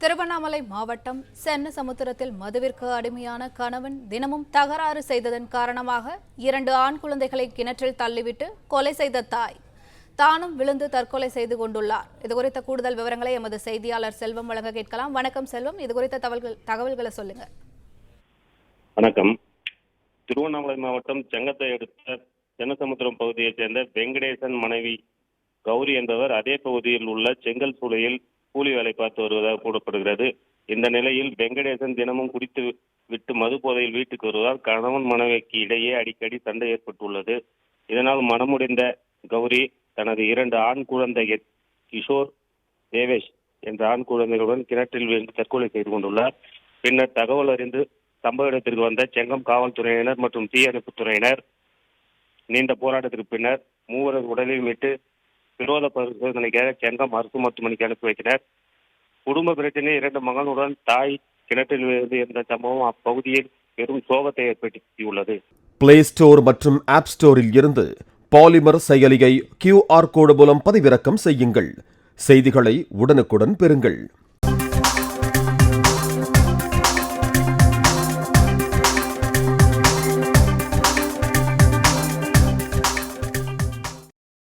திருவண்ணாமலை மாவட்டம் சென்னசமுத்திரத்தில் மதுவிற்கு அடிமையான கணவன் தினமும் தகராறு செய்ததன் காரணமாக 2 ஆண் குழந்தைகளை கிணற்றில் தள்ளிவிட்டு கொலை செய்த தாய் தானும் விழுந்து தற்கொலை செய்து கொண்டுள்ளார். இதுகுறித்த கூடுதல் விவரங்களை எமது செய்தியாளர் செல்வம் வழங்க கேட்கலாம். வணக்கம் செல்வம், இதுகுறித்த தகவல்களை சொல்லுங்க. வணக்கம். திருவண்ணாமலை மாவட்டம் செங்கத்தை அடுத்த சென்னசமுத்திரம் பகுதியைச் சேர்ந்த வெங்கடேசன் மனைவி கௌரி என்பவர் அதே பகுதியில் உள்ள செங்கல் சூளையில் கூலி வேலை பார்த்து வருவதாக கூறப்படுகிறது. இந்த நிலையில் வெங்கடேசன் தினமும் குடித்து விட்டு மது போதையில் வீட்டுக்கு வருவதால் கணவன் மனைவிக்கு இடையே அடிக்கடி சண்டை ஏற்பட்டுள்ளது. இதனால் மனமுடைந்த கௌரி தனது 2 ஆண் குழந்தைகள் கிஷோர், தேவேஷ் என்ற ஆண் குழந்தைகளுடன் கிணற்றில் விழுந்து தற்கொலை செய்து கொண்டுள்ளார். பின்னர் தகவல் அறிந்து சம்பவ இடத்திற்கு வந்த செங்கம் காவல்துறையினர் மற்றும் தீயணைப்புத் துறையினர் நீண்ட போராட்டத்திற்கு பின்னர் மூவரது உடலில் மீட்டு விரோத பரிசோதனைக்காக செங்கம் அரசு மருத்துவமனைக்கு அனுப்பி வைத்தனர். குடும்ப பிரச்சனை 2 மகனுடன் தாய் கிணற்றில் விழுந்து இருந்த சம்பவம் அப்பகுதியில் பெரும் சோகத்தை ஏற்படுத்தியுள்ளது. பிளே ஸ்டோர் மற்றும் ஆப் ஸ்டோரில் இருந்து பாலிமர் செயலியை QR கோடு மூலம் பதிவிறக்கம் செய்யுங்கள். செய்திகளை உடனுக்குடன் பெறுங்கள்.